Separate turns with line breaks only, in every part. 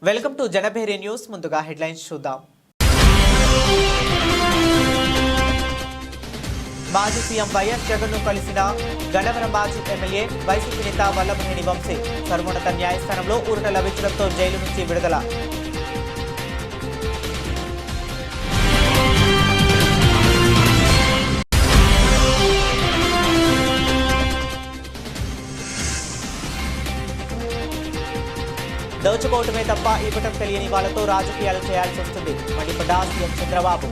Welcome to Janabheri news. ముందుగా headlines చూద్దాం. మాజీ సీఎం వైఎస్ జగన్ ను కలిసిన గన్నవరం మాజీ ఎమ్మెల్యే వైసీపీ నేత వల్లభనేని వంశీ. సర్వోన్నత న్యాయస్థానంలో ఊరట లభించడంతో జైలు నుంచి విడుదల. దోచుకోవటమే తప్ప ఇవ్వటం తెలియని వాళ్లతో రాజకీయాలు చేయాల్సి వస్తుంది మండిపడ్డ సీఎం చంద్రబాబు.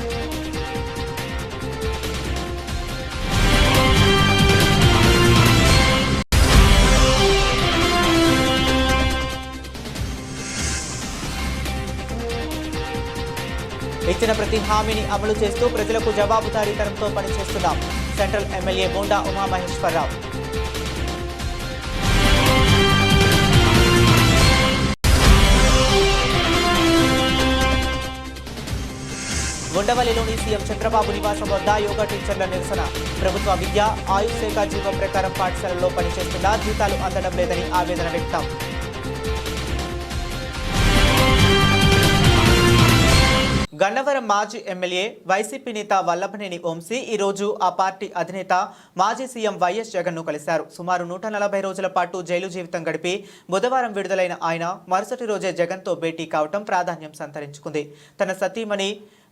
ఇచ్చిన ప్రతి హామీని అమలు చేస్తూ ప్రజలకు జవాబుదారీతనంతో పనిచేస్తున్నాం. Central MLA Bonda Umamaheswara Rao. ఉండవల్లిలోని సీఎం చంద్రబాబు నివాసం వద్ద యోగా టీచర్ల నిరసన. ప్రభుత్వ విద్య ఆయుష్ శాఖ జీవో ప్రకారం పాఠశాలల్లో పనిచేస్తున్నా జీతాలు అందడం లేదని ఆవేదన వ్యక్తం. గన్నవరం మాజీ ఎమ్మెల్యే వైసీపీ నేత వల్లభనేని వంశీ ఈ రోజు ఆ పార్టీ అధినేత మాజీ సీఎం వైఎస్ జగన్ ను కలిశారు. సుమారు 140 రోజుల పాటు జైలు జీవితం గడిపి బుధవారం విడుదలైన ఆయన మరుసటి రోజే జగన్ తో భేటీ కావటం ప్రాధాన్యం సంతరించుకుంది. తన సతీమణి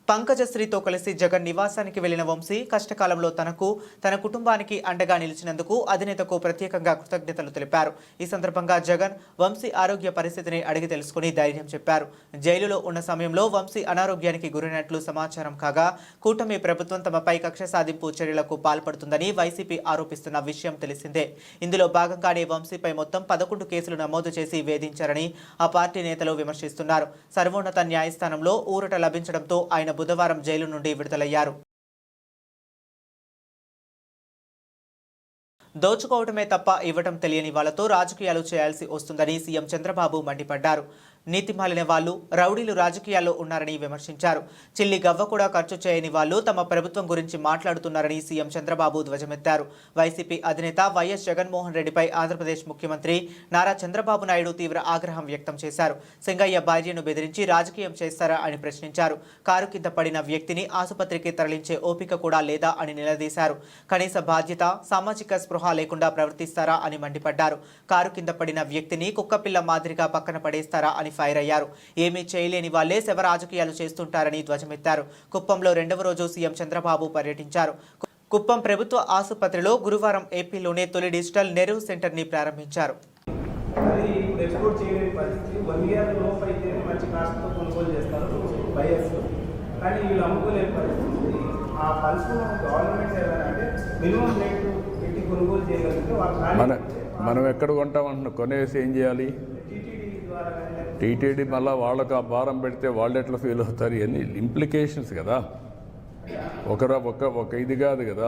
పంకజశ్రీతో కలిసి జగన్ నివాసానికి వెళ్లిన వంశీ కష్టకాలంలో తనకు తన కుటుంబానికి అండగా నిలిచినందుకు అధినేతకు ప్రత్యేకంగా కృతజ్ఞతలు తెలిపారు. ఈ సందర్భంగా జగన్ వంశీ ఆరోగ్య పరిస్థితిని అడిగి తెలుసుకుని ధైర్యం చెప్పారు. జైలులో ఉన్న సమయంలో వంశీ అనారోగ్యానికి గురైనట్లు సమాచారం కాగా కూటమి ప్రభుత్వం తమపై కక్ష సాధింపు చర్యలకు పాల్పడుతుందని వైసీపీ ఆరోపిస్తున్న విషయం తెలిసిందే. ఇందులో భాగంగానే వంశీపై మొత్తం 11 కేసులు నమోదు చేసి వేధించారని ఆ పార్టీ నేతలు విమర్శిస్తున్నారు. సర్వోన్నత న్యాయస్థానంలో ఊరట లభించడంతో ఆయన బుధవారం జైలు నుండి విడుదలయ్యారు. దోచుకోవటమే తప్ప ఇవ్వటం తెలియని వాళ్లతో రాజకీయాలు చేయాల్సి వస్తుందని సీఎం చంద్రబాబు మండిపడ్డారు. నీతిమాలిన వాళ్లు రౌడీలు రాజకీయాల్లో ఉన్నారని విమర్శించారు. చిల్లి గవ్వ కూడా ఖర్చు చేయని వాళ్లు తమ ప్రభుత్వం గురించి మాట్లాడుతున్నారని సీఎం చంద్రబాబు ధ్వజమెత్తారు. వైసీపీ అధినేత వైఎస్ జగన్మోహన్ రెడ్డిపై ఆంధ్రప్రదేశ్ ముఖ్యమంత్రి నారా చంద్రబాబు నాయుడు తీవ్ర ఆగ్రహం వ్యక్తం చేశారు. సింగయ్య భార్యను బెదిరించి రాజకీయం చేస్తారా అని ప్రశ్నించారు. కారు కింద పడిన వ్యక్తిని ఆసుపత్రికి తరలించే ఓపిక కూడా లేదా అని నిలదీశారు. కనీస బాధ్యత సామాజిక స్పృహ లేకుండా ప్రవర్తిస్తారా అని మండిపడ్డారు. కారు కింద పడిన వ్యక్తిని కుక్కపిల్ల మాదిరిగా పక్కన పడేస్తారా అని ఫైర్ అయ్యారు. ఏమీ చేయలేని వాళ్లే శవ రాజకీయాలు చేస్తుంటారని ధ్వజమెత్తారు. కుప్పంలో 2వ రోజు సీఎం చంద్రబాబు పర్యటించారు. కుప్పం ప్రభుత్వ ఆసుపత్రిలో గురువారం ఏపీలోనే తొలి డిజిటల్ నెర్వ్ సెంటర్ ని ప్రారంభించారు.
మనం ఎక్కడ కొంటామంటున్నా కొనేసి ఏం చేయాలి? టీటీడీ మళ్ళీ వాళ్ళకు ఆ భారం పెడితే వాళ్ళు ఎట్లా ఫీల్ అవుతారు? ఇవన్నీ ఇంప్లికేషన్స్ కదా. ఒక ఇది కాదు కదా.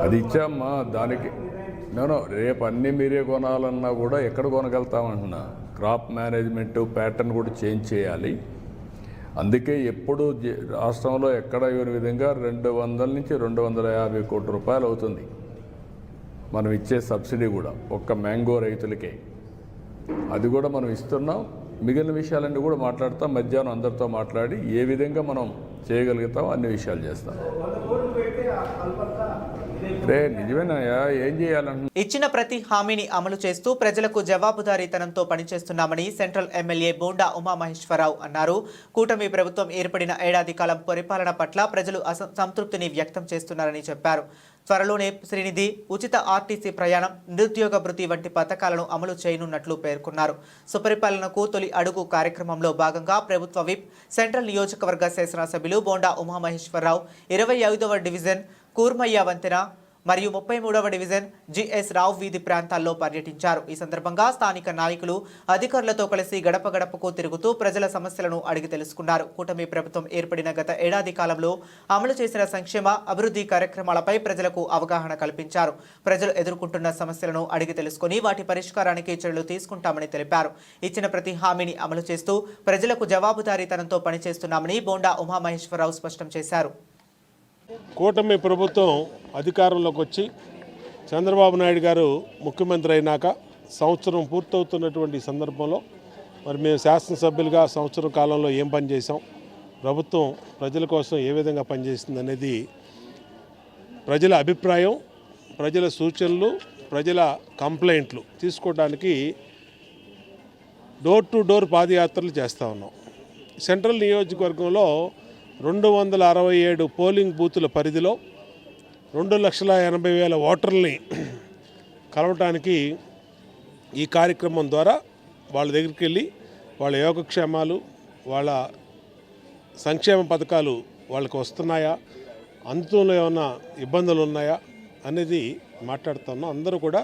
అది ఇచ్చామ్మా దానికి. నేను రేపు అన్నీ మీరే కొనాలన్నా కూడా ఎక్కడ కొనగలుగుతామంటున్నా. క్రాప్ మేనేజ్మెంట్ ప్యాటర్న్ కూడా చేంజ్ చేయాలి. అందుకే ఎప్పుడు రాష్ట్రంలో ఎక్కడ ఇవ్వని విధంగా 200 నుంచి 250 కోట్ల రూపాయలు అవుతుంది మనం ఇచ్చే సబ్సిడీ కూడా ఒక్క మ్యాంగో రైతులకే. అది కూడా మనం ఇస్తున్నాం. మిగిలిన విషయాలన్నీ కూడా మాట్లాడతాం. మధ్యాహ్నం అందరితో మాట్లాడి ఏ విధంగా మనం చేయగలుగుతాం అన్ని విషయాలు చేస్తాం. నిజమేనాయా? ఏం చేయాలంటే
ఇచ్చిన ప్రతి హామీని అమలు చేస్తూ ప్రజలకు జవాబుదారీతనంతో పనిచేస్తున్నామని సెంట్రల్ ఎమ్మెల్యే బోండా ఉమామహేశ్వరరావు అన్నారు. కూటమి ప్రభుత్వం ఏర్పడిన ఏడాది కాలం పరిపాలన పట్ల ప్రజలు సంతృప్తిని వ్యక్తం చేస్తున్నారని చెప్పారు. త్వరలోనే శ్రీనిధి, ఉచిత ఆర్టీసీ ప్రయాణం, నిరుద్యోగ భృతి వంటి పథకాలను అమలు చేయనున్నట్లు పేర్కొన్నారు. సుపరిపాలనకు తొలి అడుగు కార్యక్రమంలో భాగంగా ప్రభుత్వ విప్, సెంట్రల్ నియోజకవర్గ శాసనసభ్యులు బోండా ఉమామహేశ్వరరావు 25వ డివిజన్ కూర్మయ్య వంతెన మరియు 33వ డివిజన్ జిఎస్ రావు వీధి ప్రాంతాల్లో పర్యటించారు. ఈ సందర్భంగా స్థానిక నాయకులు అధికారులతో కలిసి గడప గడపకు తిరుగుతూ ప్రజల సమస్యలను అడిగి తెలుసుకున్నారు. కూటమి ప్రభుత్వం ఏర్పడిన గత ఏడాది కాలంలో అమలు చేసిన సంక్షేమ అభివృద్ధి కార్యక్రమాలపై ప్రజలకు అవగాహన కల్పించారు. ప్రజలు ఎదుర్కొంటున్న సమస్యలను అడిగి తెలుసుకుని వాటి పరిష్కారానికి చర్యలు తీసుకుంటామని తెలిపారు. ఇచ్చిన ప్రతి హామీని అమలు చేస్తూ ప్రజలకు జవాబుదారీతనంతో పనిచేస్తున్నామని బోండా ఉమామహేశ్వరరావు స్పష్టం చేశారు.
కూటమి ప్రభుత్వం అధికారంలోకి వచ్చి చంద్రబాబు నాయుడు గారు ముఖ్యమంత్రి అయినాక సంవత్సరం పూర్తవుతున్నటువంటి సందర్భంలో మరి మేము శాసనసభ్యులుగా సంవత్సరం కాలంలో ఏం పని చేసాం, ప్రభుత్వం ప్రజల కోసం ఏ విధంగా పనిచేస్తుంది అనేది ప్రజల అభిప్రాయం, ప్రజల సూచనలు, ప్రజల కంప్లైంట్లు తీసుకోవడానికి డోర్ టు డోర్ పాదయాత్రలు చేస్తూ ఉన్నాం. సెంట్రల్ నియోజకవర్గంలో 267 పోలింగ్ బూతుల పరిధిలో 2,80,000 ఓటర్లని కలవటానికి ఈ కార్యక్రమం ద్వారా వాళ్ళ దగ్గరికి వెళ్ళి వాళ్ళ యోగక్షేమాలు, వాళ్ళ సంక్షేమ పథకాలు వాళ్ళకి వస్తున్నాయా, అందులో ఏమైనా ఇబ్బందులు ఉన్నాయా అనేది మాట్లాడుతున్నాం. అందరూ కూడా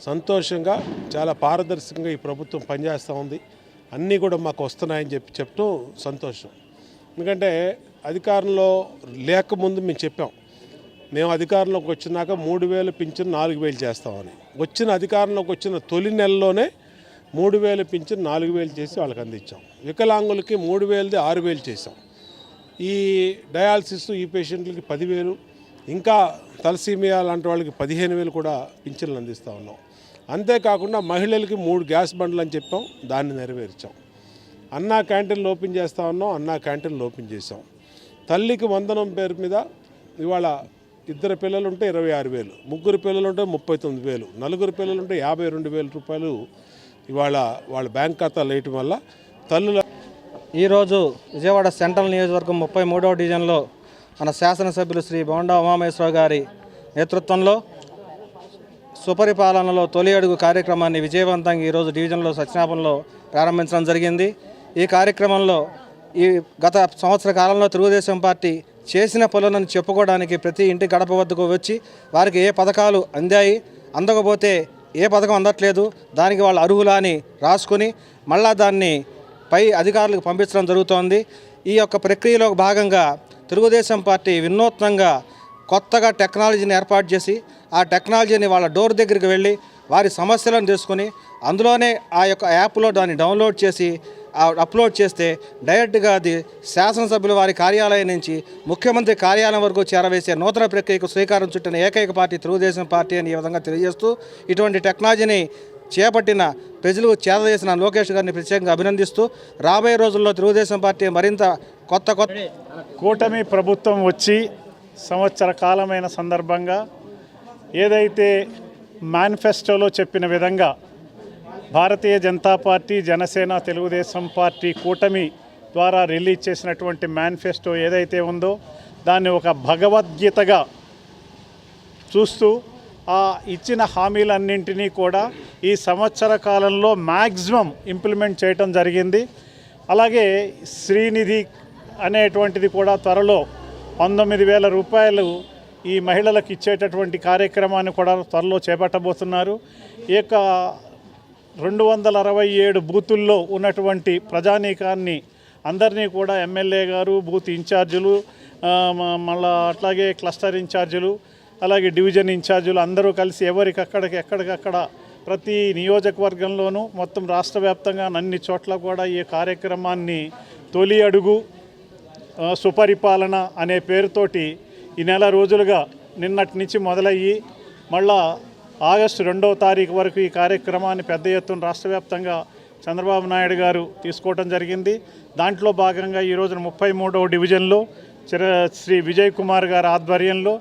సంతోషంగా చాలా పారదర్శకంగా ఈ ప్రభుత్వం పనిచేస్తూ ఉంది, అన్నీ కూడా మాకు వస్తున్నాయని చెప్పడం సంతోషం. ఎందుకంటే అధికారంలో లేకముందు మేము చెప్పాం, మేము అధికారంలోకి వచ్చినాక 3,000 పింఛన్ 4,000 చేస్తామని. అధికారంలోకి వచ్చిన తొలి నెలలోనే 3,000 పింఛన్ 4,000 చేసి వాళ్ళకి అందించాం. వికలాంగులకి 3,000ది 6,000 చేసాం. ఈ డయాలసిస్ ఈ పేషెంట్లకి 10,000, ఇంకా తలసీమియా లాంటి వాళ్ళకి 15,000 కూడా పింఛన్లు అందిస్తూ ఉన్నాం. అంతేకాకుండా మహిళలకి 3 గ్యాస్ బండ్లు అని చెప్పాం, దాన్ని నెరవేర్చాం. అన్నా క్యాంటీన్లు ఓపెన్ చేస్తూ ఉన్నాం, అన్నా క్యాంటీన్లు ఓపెన్ చేసాం. తల్లికి వందనం పేరు మీద ఇవాళ 2 పిల్లలుంటే 26,000, 3 పిల్లలుంటే 39,000, 4 పిల్లలుంటే 52,000 రూపాయలు ఇవాళ వాళ్ళ బ్యాంక్ ఖాతాలు వేయటం వల్ల తల్లుల.
ఈరోజు విజయవాడ సెంట్రల్ నియోజకవర్గం 33వ డివిజన్లో మన శాసనసభ్యులు శ్రీ బోండా ఉమామహేశ్వరరావు గారి నేతృత్వంలో సుపరిపాలనలో తొలి అడుగు కార్యక్రమాన్ని విజయవంతంగా ఈరోజు డివిజన్లో సత్యనాపంలో ప్రారంభించడం జరిగింది. ఈ కార్యక్రమంలో ఈ గత సంవత్సర కాలంలో తెలుగుదేశం పార్టీ చేసిన పనులను చెప్పుకోవడానికి ప్రతి ఇంటి గడప వద్దకు వచ్చి వారికి ఏ పథకాలు అందాయి, అందకపోతే ఏ పథకం అందట్లేదు, దానికి వాళ్ళు అర్హులా అని రాసుకొని మళ్ళా దాన్ని పై అధికారులకు పంపించడం జరుగుతోంది. ఈ యొక్క ప్రక్రియలో భాగంగా తెలుగుదేశం పార్టీ వినూత్నంగా కొత్తగా టెక్నాలజీని ఏర్పాటు చేసి ఆ టెక్నాలజీని వాళ్ళ డోర్ దగ్గరికి వెళ్ళి వారి సమస్యలను తెలుసుకొని అందులోనే ఆ యొక్క యాప్లో దాన్ని డౌన్లోడ్ చేసి అప్లోడ్ చేస్తే డైరెక్ట్గా అది శాసనసభ్యుల వారి కార్యాలయం నుంచి ముఖ్యమంత్రి కార్యాలయం వరకు చేరవేసే నూతన ప్రక్రియకు శ్రీకారం చుట్టిన ఏకైక పార్టీ తెలుగుదేశం పార్టీ అని ఈ విధంగా తెలియజేస్తూ ఇటువంటి టెక్నాలజీని చేపట్టిన ప్రజలకు చేరవేసిన లోకేష్ గారిని ప్రత్యేకంగా అభినందిస్తూ రాబోయే రోజుల్లో తెలుగుదేశం పార్టీ మరింత కొత్త
కూటమి ప్రభుత్వం వచ్చి సంవత్సర కాలమైన సందర్భంగా ఏదైతే మేనిఫెస్టోలో చెప్పిన విధంగా భారతీయ జనతా పార్టీ, జనసేన, తెలుగుదేశం పార్టీ కూటమి ద్వారా రిలీజ్ చేసినటువంటి మేనిఫెస్టో ఏదైతే ఉందో దాన్ని ఒక భగవద్గీతగా చూస్తూ ఆ ఇచ్చిన హామీలన్నింటినీ కూడా ఈ సంవత్సర కాలంలో మ్యాక్సిమం ఇంప్లిమెంట్ చేయటం జరిగింది. అలాగే శ్రీనిధి అనేటువంటిది కూడా త్వరలో 19,000 రూపాయలు ఈ మహిళలకు ఇచ్చేటటువంటి కార్యక్రమాన్ని కూడా త్వరలో చేపట్టబోతున్నారు. ఈ యొక్క 267 బూతుల్లో ఉన్నటువంటి ప్రజానీకాన్ని అందరినీ కూడా ఎమ్మెల్యే గారు, బూత్ ఇన్ఛార్జీలు, మళ్ళా అట్లాగే క్లస్టర్ ఇన్ఛార్జీలు, అలాగే డివిజన్ ఇన్ఛార్జీలు అందరూ కలిసి ఎక్కడికక్కడ ప్రతి నియోజకవర్గంలోనూ మొత్తం రాష్ట్ర వ్యాప్తంగా అన్ని చోట్ల కూడా ఈ కార్యక్రమాన్ని తొలి అడుగు సుపరిపాలన అనే పేరుతోటి ఈ నెల రోజులుగా నిన్నటి నుంచి మొదలయ్యి మళ్ళా ఆగస్టు 2వ తారీఖు వరకు ఈ కార్యక్రమాన్ని పెద్ద ఎత్తున రాష్ట్ర వ్యాప్తంగా చంద్రబాబు నాయుడు గారు తీసుకోవడం జరిగింది. దాంట్లో భాగంగా ఈ రోజున 33వ డివిజన్లో శ్రీ విజయ్ కుమార్ గారి ఆధ్వర్యంలో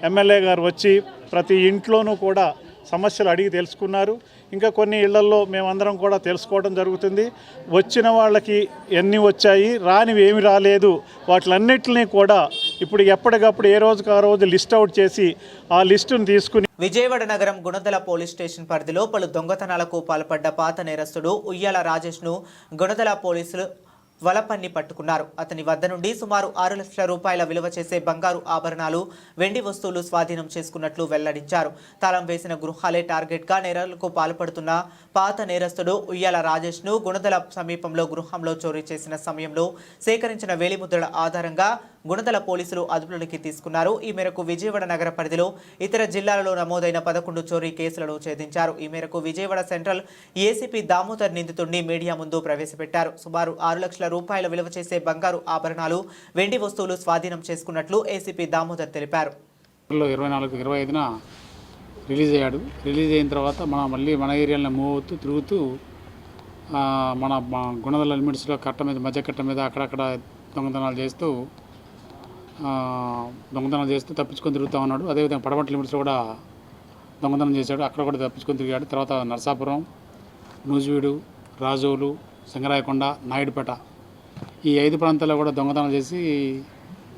ఎమ్మెల్యే గారు వచ్చి ప్రతి ఇంట్లోనూ కూడా సమస్యలు అడిగి తెలుసుకున్నారు. ఇంకా కొన్ని ఇళ్లల్లో మేమందరం కూడా తెలుసుకోవడం జరుగుతుంది. వచ్చిన వాళ్ళకి ఎన్ని వచ్చాయి, రానివి ఏమి రాలేదు, వాటిలన్నిటినీ కూడా ఇప్పుడు ఎప్పటికప్పుడు ఏ రోజుకు ఆ రోజు లిస్ట్ అవుట్ చేసి ఆ లిస్టును తీసుకుని
విజయవాడ నగరం గుణదల పోలీస్ స్టేషన్ పరిధిలో పలు దొంగతనాలకు పాల్పడ్డ పాత నేరస్తుడు ఉయ్యాల రాజేష్ను గుణదల పోలీసులు వలపన్ని పట్టుకున్నారు. అతని వద్ద నుండి సుమారు 6 లక్షల రూపాయల విలువ చేసే బంగారు ఆభరణాలు, వెండి వస్తువులు స్వాధీనం చేసుకున్నట్లు వెల్లడించారు. తాళం వేసిన గృహాలే టార్గెట్గా నేరాలకు పాల్పడుతున్న పాత నేరస్తుడు ఉయ్యాల రాజేష్ను గుణదల సమీపంలో గృహంలో చోరీ చేసిన సమయంలో సేకరించిన వేలిముద్రల ఆధారంగా గుణదల పోలీసులు అదుపులోకి తీసుకున్నారు. ఈ మేరకు విజయవాడ నగర పరిధిలో ఇతర జిల్లాలలో నమోదైన 11 చోరీ కేసులను ఛేదించారు. ఈ మేరకు విజయవాడ సెంట్రల్ ఏసీపీ దామోదర్ నిందితుడిని మీడియా ముందు ప్రవేశపెట్టారు. సుమారు 6 లక్షల రూపాయల విలువ చేసే బంగారు ఆభరణాలు, వెండి వస్తువులు స్వాధీనం చేసుకున్నట్లు ఏసీపీ దామోదర్ తెలిపారు.
24-25న రిలీజ్ అయ్యాడు. రిలీజ్ అయిన తర్వాత మళ్ళీ మన ఏరియాలో మూవ్ అవుతూ తిరుగుతూ మన గుణదల లిమిట్స్లో కట్ట మీద మధ్య కట్ట మీద అక్కడక్కడ దొంగతనాలు చేస్తూ తప్పించుకొని తిరుగుతూ ఉన్నాడు. అదేవిధంగా పడమటి లిమిట్స్లో కూడా దొంగతనం చేశాడు, అక్కడ కూడా తప్పించుకొని తిరిగాడు. తర్వాత నరసాపురం, నూజివీడు, రాజోలు, సింగరాయకొండ, నాయుడుపేట ఈ 5 ప్రాంతాల్లో కూడా దొంగతనం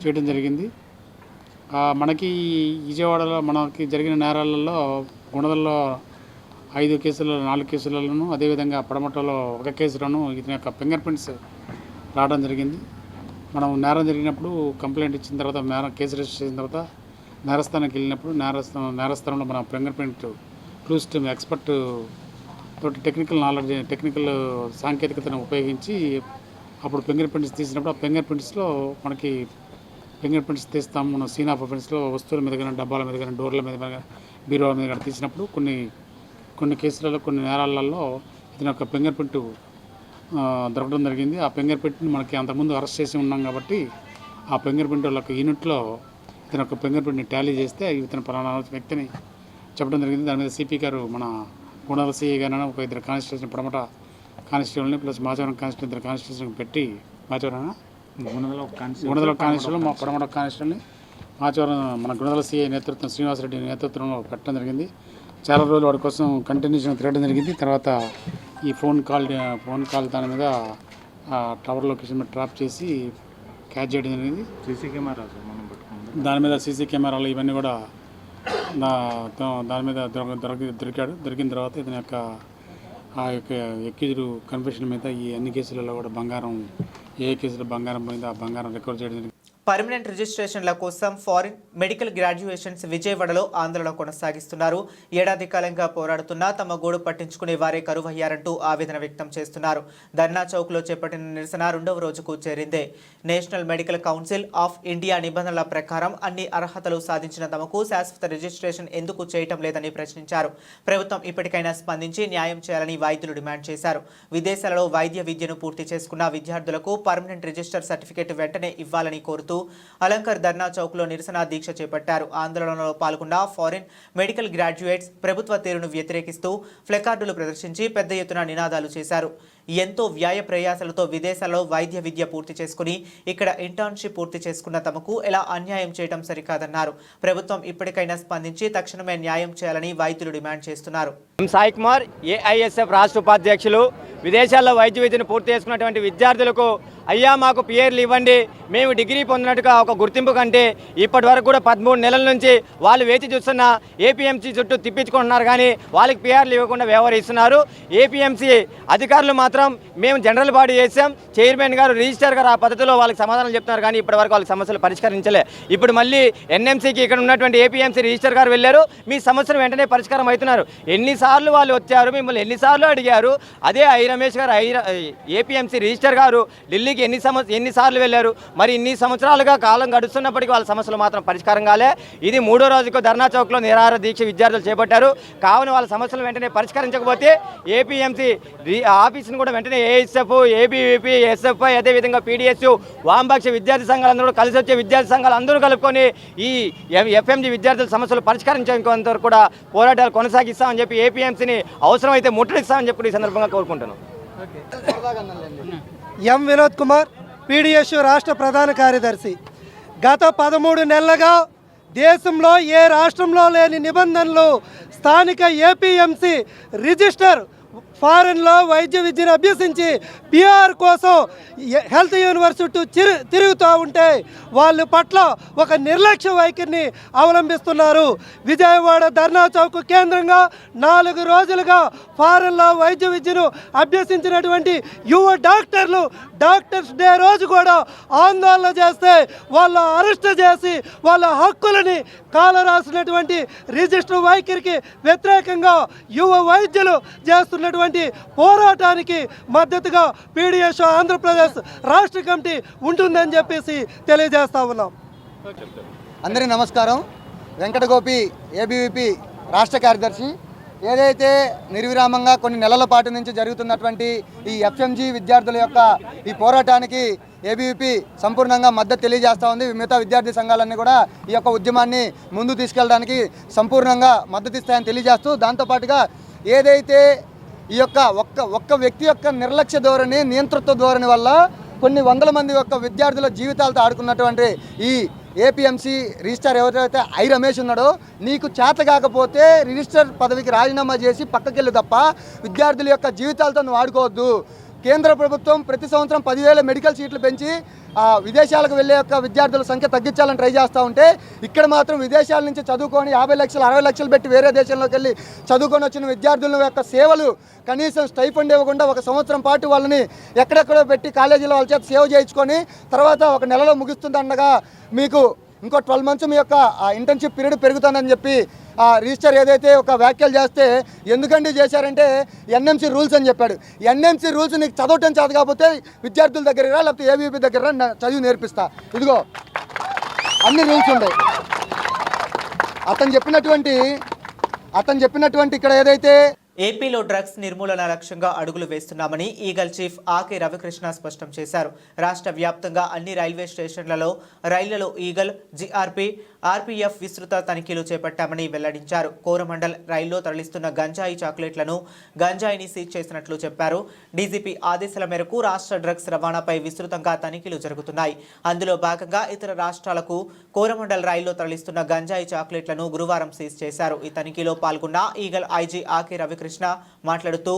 చేయడం జరిగింది. మనకి విజయవాడలో మనకి జరిగిన నేరాలలో గుణదల్లో 5 కేసులలో 4 కేసులలోనూ, అదేవిధంగా పడమటలో 1 కేసులోనూ ఇతని యొక్క ఫింగర్ ప్రింట్స్ రావడం జరిగింది. మనం నేరం జరిగినప్పుడు కంప్లైంట్ ఇచ్చిన తర్వాత కేసు రిజిస్టర్ చేసిన తర్వాత నేరస్థానానికి వెళ్ళినప్పుడు నేరస్థానంలో మన finger print clues team expert తోటి టెక్నికల్ సాంకేతికతను ఉపయోగించి అప్పుడు ఫింగర్ ప్రింట్స్ తీసినప్పుడు ఆ ఫింగర్ ప్రింట్స్లో మనకి ఫింగర్ ప్రింట్స్ తీస్తాము. మనం సీన్ ఆఫ్ అఫెన్స్లో వస్తువుల మీద కానీ, డబ్బాల మీద కానీ, డోర్ల మీద కానీ, బీరువాల మీద కానీ తీసినప్పుడు కొన్ని కేసులలో, కొన్ని నేరాలలో ఇతని యొక్క ఫింగర్ ప్రింట్ దొరకడం జరిగింది. ఆ ఫింగర్ ప్రింట్ని మనకి అంతకుముందు అరెస్ట్ చేసి ఉన్నాం కాబట్టి ఆ ఫింగర్ ప్రింట్ వాళ్ళ యూనిట్లో ఇతని యొక్క ఫింగర్ ప్రింట్ని టాలీ చేస్తే ఇతను పలానా వ్యక్తిని చెప్పడం జరిగింది. దాని మీద సిపి గారు మన గుణదల సిఐ గారైనా ఒక 2 కానిస్టేబుల్ని, పడమట కానిస్టేబుల్ని ప్లస్ మాచవరం కానిస్టేబుల్ 2 కానిస్టేబుల్ని పెట్టి గుణదల కానిస్టేబుల్ మా పడమట కానిస్టేబుల్ని మాచవరం మన గుణదల సిఐ నేతృత్వం శ్రీనివాసరెడ్డి నేతృత్వంలో పెట్టడం జరిగింది. చాలా రోజులు వాడి కోసం కంటిన్యూషన్ తిరగడం జరిగింది. తర్వాత ఈ ఫోన్ కాల్ దాని మీద టవర్ లొకేషన్ మీద ట్రాప్ చేసి క్యాచ్ చేయడం జరిగింది. దాని మీద సీసీ కెమెరాలు ఇవన్నీ కూడా దాని మీద దొరికిన తర్వాత ఇతని యొక్క ఆ యొక్క ఎక్యూజ్డ్ కన్ఫెషన్ మీద ఈ అన్ని కేసులలో కూడా బంగారం ఏ కేసులో బంగారం పోయిందో ఆ బంగారం రికవర్ చేయడం జరిగింది.
పర్మనెంట్ రిజిస్ట్రేషన్ల కోసం ఫారిన్ మెడికల్ గ్రాడ్యుయేషన్స్ విజయవాడలో ఆందోళన కొనసాగిస్తున్నారు. ఏడాది కాలంగా పోరాడుతున్నా తమ గోడు పట్టించుకునే వారే కరువయ్యారంటూ ఆవేదన వ్యక్తం చేస్తున్నారు. ధర్నా చౌక్లో చేపట్టిన నిరసన 2వ రోజుకు చేరిందే. National Medical Council of India నిబంధనల ప్రకారం అన్ని అర్హతలు సాధించిన తమకు శాశ్వత రిజిస్ట్రేషన్ ఎందుకు చేయటం లేదని ప్రశ్నించారు. ప్రభుత్వం ఇప్పటికైనా స్పందించి న్యాయం చేయాలని వైద్యులు డిమాండ్ చేశారు. విదేశాలలో వైద్య విద్యను పూర్తి చేసుకున్న విద్యార్థులకు పర్మనెంట్ రిజిస్టర్ సర్టిఫికేట్ వెంటనే ఇవ్వాలని కోరుతూ అలంకర్ ధర్నా చౌక్లో నిరసన దీక్ష చేపట్టారు. ఆందోళనలో పాల్గొన్న ఫారిన్ మెడికల్ గ్రాడ్యుయేట్స్ ప్రభుత్వ తీరును వ్యతిరేకిస్తూ ప్లకార్డులు ప్రదర్శించి పెద్ద ఎత్తున నినాదాలు చేశారు. ఎంతో వ్యయ ప్రయాసాలతో విదేశాల్లో వైద్య విద్య పూర్తి చేసుకుని ఇక్కడ ఇంటర్న్షిప్ పూర్తి చేసుకున్న తమకు ఎలా అన్యాయం చేయడం సరికాదన్నారు. ప్రభుత్వం ఇప్పటికైనా స్పందించి తక్షణమే న్యాయం చేయాలని వైద్యులు డిమాండ్ చేస్తున్నారు.
సాయి కుమార్, ఏఐఎస్ఎఫ్ రాష్ట్ర ఉపాధ్యక్షులు. విదేశాల్లో వైద్య విద్యను పూర్తి చేసుకున్నటువంటి విద్యార్థులకు అయ్యా మాకు పిఆర్లు ఇవ్వండి, మేము డిగ్రీ పొందినట్టుగా ఒక గుర్తింపు కంటే ఇప్పటి వరకు కూడా 13 నెలల నుంచి వాళ్ళు వేచి చూస్తున్న ఏపీఎంసీ చుట్టూ తిప్పించుకుంటున్నారు, కానీ వాళ్ళకి పిఆర్లు ఇవ్వకుండా వ్యవహరిస్తున్నారు. ఏపీఎంసీ అధికారులు మాత్రం మేము జనరల్ బాడీ చేసాం, చైర్మన్ గారు, రిజిస్టర్ గారు ఆ పద్ధతిలో వాళ్ళకి సమాధానం చెప్తున్నారు, కానీ ఇప్పటి వరకు వాళ్ళకి సమస్యలు పరిష్కరించలే. ఇప్పుడు మళ్ళీ ఎన్ఎంసీకి ఇక్కడ ఉన్నటువంటి ఏపీఎంసీ రిజిస్టర్ గారు వెళ్ళారు, మీ సమస్యలు వెంటనే పరిష్కారం అవుతున్నారు. ఎన్నిసార్లు వాళ్ళు వచ్చారు, మిమ్మల్ని ఎన్నిసార్లు అడిగారు. అదే రమేష్ గారు ఏపీఎంసీ రిజిస్టర్ గారు ఢిల్లీకి ఎన్నిసార్లు వెళ్ళారు. మరి ఇన్ని సంవత్సరాలుగా కాలం గడుస్తున్నప్పటికీ వాళ్ళ సమస్యలు మాత్రం పరిష్కారం కాలే. ఇది 3వ రోజుకు ధర్నా చౌక్లో నిరాహార దీక్ష విద్యార్థులు చేపట్టారు. కావున వాళ్ళ సమస్యలు వెంటనే పరిష్కరించకపోతే ఏపీఎంసీ ఆఫీసును కూడా వెంటనే ఏఎస్ఎఫ్, ఏబీవీపీ, ఎస్ఎఫ్ఐ, అదేవిధంగా పీడిఎస్, వామపక్ష విద్యార్థి సంఘాలందరూ కూడా కలిసి వచ్చే విద్యార్థి సంఘాలు అందరూ కలుపుకొని ఈ ఎఫ్ఎంజీ విద్యార్థుల సమస్యలు పరిష్కరించేంత వరకు కూడా పోరాటాలు కొనసాగిస్తామని చెప్పి ఏపీఎంసీని అవసరమైతే ముట్టడిస్తామని చెప్పి ఈ సందర్భంగా కోరుకుంటున్నాను.
ఎం వినోద్ కుమార్, పీడిఎస్ రాష్ట్ర ప్రధాన కార్యదర్శి. గత 13 నెలలుగా దేశంలో ఏ రాష్ట్రంలో లేని నిబంధనలు స్థానిక ఏపీఎంసీ రిజిస్టర్ ఫారెన్లో వైద్య విద్యను అభ్యసించి పిఆర్ కోసం హెల్త్ యూనివర్సిటీ తిరుగుతూ ఉంటే వాళ్ళ పట్ల ఒక నిర్లక్ష్య వైఖరిని అవలంబిస్తున్నారు. విజయవాడ ధర్నా చౌక్ కేంద్రంగా 4 రోజులుగా ఫారెన్లో వైద్య విద్యను అభ్యసించినటువంటి యువ డాక్టర్లు డాక్టర్స్ డే రోజు కూడా ఆందోళన చేస్తే వాళ్ళ అరెస్ట్ చేసి వాళ్ళ హక్కులని కాలరాసినటువంటి రిజిస్టర్ వైఖరికి వ్యతిరేకంగా యువ వైద్యులు చేస్తున్నటువంటి పోరాటానికి మద్దతుగా పీడిఎస్ ఆంధ్రప్రదేశ్ రాష్ట్ర కమిటీ ఉంటుందని చెప్పేసి తెలియజేస్తా ఉన్నాం.
అందరికీ నమస్కారం. వెంకట గోపి, ఏబీవీపీ రాష్ట్ర కార్యదర్శి. ఏదైతే నిర్విరామంగా కొన్ని నెలల పాటు నుంచి జరుగుతున్నటువంటి ఈ ఎఫ్ఎంజీ విద్యార్థుల యొక్క ఈ పోరాటానికి ఏబీవీపీ సంపూర్ణంగా మద్దతు తెలియజేస్తూ ఉంది. మిగతా విద్యార్థి సంఘాలన్నీ కూడా ఈ యొక్క ఉద్యమాన్ని ముందు తీసుకెళ్ళడానికి సంపూర్ణంగా మద్దతు ఇస్తాయని తెలియజేస్తూ, దాంతోపాటుగా ఏదైతే ఈ యొక్క ఒక్క వ్యక్తి యొక్క నిర్లక్ష్య ధోరణి, నియంతృత్వ ధోరణి వల్ల కొన్ని వందల మంది యొక్క విద్యార్థుల జీవితాలతో ఆడుకున్నటువంటి ఈ ఏపీఎంసీ రిజిస్ట్రార్ ఎవరైతే ఐ రమేష్ ఉన్నాడో, నీకు చేత కాకపోతే రిజిస్ట్రార్ పదవికి రాజీనామా చేసి పక్కకెళ్ళు తప్ప విద్యార్థుల యొక్క జీవితాలతో నువ్వు ఆడుకోవద్దు. కేంద్ర ప్రభుత్వం ప్రతి సంవత్సరం 10,000 మెడికల్ సీట్లు పెంచి విదేశాలకు వెళ్ళే యొక్క విద్యార్థుల సంఖ్య తగ్గించాలని ట్రై చేస్తూ ఉంటే, ఇక్కడ మాత్రం విదేశాల నుంచి చదువుకొని 50 లక్షలు 60 లక్షలు పెట్టి వేరే దేశంలోకి వెళ్ళి చదువుకొని వచ్చిన విద్యార్థుల యొక్క సేవలు కనీసం స్టైఫండ్ ఇవ్వకుండా 1 సంవత్సరం పాటు వాళ్ళని ఎక్కడెక్కడో పెట్టి కాలేజీలో వాళ్ళ చేత సేవ చేయించుకొని తర్వాత 1 నెలలో ముగుస్తుందన్నగా మీకు ఇంకో 12 మంత్స్ మీ యొక్క ఇంటర్న్షిప్ పీరియడ్ పెరుగుతుందని చెప్పి రిజిస్టర్ ఏదైతే ఒక వ్యాఖ్యలు చేస్తే, ఎందుకండి చేశారంటే ఎన్ఎంసీ రూల్స్ అని చెప్పాడు. ఎన్ఎంసీ రూల్స్ నీకు చదవటం చేత కాకపోతే విద్యార్థుల దగ్గర లేకపోతే ఏబీవీపీ దగ్గర చదివి నేర్పిస్తా, ఇదిగో అన్ని రూల్స్ ఉన్నాయి. అతను చెప్పినటువంటి ఇక్కడ ఏదైతే
ఏపీలో డ్రగ్స్ నిర్మూలన లక్ష్యంగా అడుగులు వేస్తున్నామని ఈగల్ చీఫ్ ఆకే రవికృష్ణ స్పష్టం చేశారు. రాష్ట్ర వ్యాప్తంగా అన్ని రైల్వే స్టేషన్లలో రైళ్లలో ఈగల్, జీఆర్పీ, ఆర్పీఎఫ్ విస్తృత తనిఖీలు చేపట్టామని వెల్లడించారు. కోరమండల్ రైల్లో తరలిస్తున్న గంజాయి చాక్లెట్లను గంజాయిని సీజ్ చేసినట్లు చెప్పారు. డీజీపీ ఆదేశాల మేరకు రాష్ట్ర డ్రగ్స్ రవాణాపై విస్తృతంగా తనిఖీలు జరుగుతున్నాయి. అందులో భాగంగా ఇతర రాష్ట్రాలకు కోరమండల్ రైల్లో తరలిస్తున్న గంజాయి చాక్లెట్లను గురువారం సీజ్ చేశారు. ఈ తనిఖీలో పాల్గొన్న ఈగల్ ఐజీ ఆకే రవికృష్ణ మాట్లాడుతూ,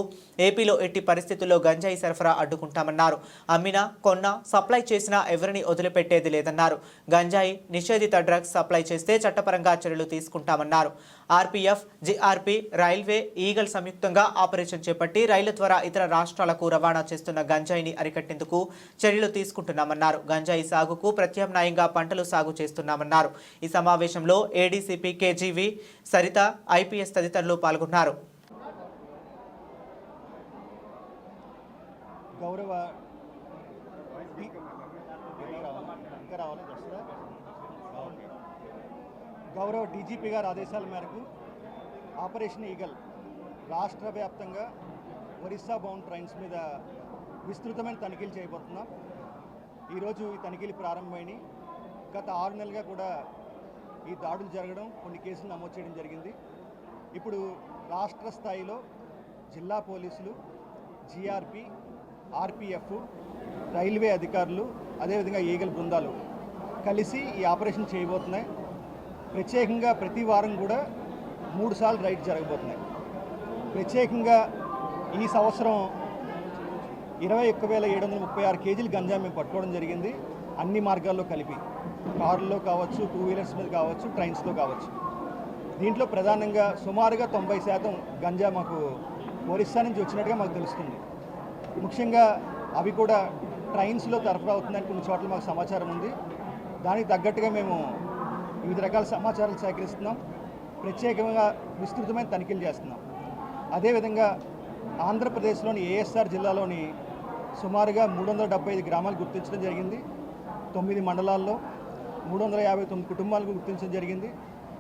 ఏపీలో ఎట్టి పరిస్థితుల్లో గంజాయి సరఫరా అడ్డుకుంటామన్నారు. అమ్మినా, కొన్నా, సప్లై చేసినా ఎవరిని వదిలిపెట్టేది లేదన్నారు. గంజాయి నిషేధిత డ్రగ్స్ సప్లై చేస్తే చట్టపరంగా చర్యలు తీసుకుంటామన్నారు. ఆర్పీఎఫ్, జీఆర్పీ, రైల్వే, ఈగల్ సంయుక్తంగా ఆపరేషన్ చేపట్టి రైళ్ల ద్వారా ఇతర రాష్ట్రాలకు రవాణా చేస్తున్న గంజాయిని అరికట్టేందుకు చర్యలు తీసుకుంటున్నామన్నారు. గంజాయి సాగుకు ప్రత్యామ్నాయంగా పంటలు సాగు చేస్తున్నామన్నారు. ఈ సమావేశంలో ఏడీసీపీ కేజీవి, సరిత, ఐపీఎస్ తదితరులు పాల్గొన్నారు.
గౌరవ డీజీపీ గారి ఆదేశాల మేరకు ఆపరేషన్ ఈగల్ రాష్ట్ర వ్యాప్తంగా ఒరిస్సా బౌండ్ ట్రైన్స్ మీద విస్తృతమైన తనిఖీలు చేయబోతున్నాం. ఈరోజు ఈ తనిఖీలు ప్రారంభమైనవి. గత 6 నెలలుగా కూడా ఈ దాడులు జరగడం, కొన్ని కేసులు నమోదు చేయడం జరిగింది. ఇప్పుడు రాష్ట్ర స్థాయిలో జిల్లా పోలీసులు, జీఆర్పీ, ఆర్పీఎఫ్, రైల్వే అధికారులు, అదేవిధంగా ఈగల్ బృందాలు కలిసి ఈ ఆపరేషన్ చేయబోతున్నాయి. ప్రత్యేకంగా ప్రతి వారం కూడా 3 సార్లు రైడ్ జరగబోతున్నాయి. ప్రత్యేకంగా ఈ సంవత్సరం 21,736 కేజీలు గంజా మేము పట్టుకోవడం జరిగింది. అన్ని మార్గాల్లో కలిపి, కారుల్లో కావచ్చు, 2 వీలర్స్ మీద కావచ్చు, ట్రైన్స్లో కావచ్చు. దీంట్లో ప్రధానంగా సుమారుగా 90% గంజా మాకు ఒరిస్సా నుంచి వచ్చినట్టుగా మాకు తెలుస్తుంది. ముఖ్యంగా అవి కూడా ట్రైన్స్లో సరఫరా అవుతుందని కొన్ని చోట్ల మాకు సమాచారం ఉంది. దానికి తగ్గట్టుగా మేము వివిధ రకాల సమాచారాలు సేకరిస్తున్నాం. ప్రత్యేకంగా విస్తృతమైన తనిఖీలు చేస్తున్నాం. అదేవిధంగా ఆంధ్రప్రదేశ్లోని ఏఎస్ఆర్ జిల్లాలోని సుమారుగా 375 గ్రామాలు గుర్తించడం జరిగింది. 9 మండలాల్లో 359 కుటుంబాలకు గుర్తించడం జరిగింది.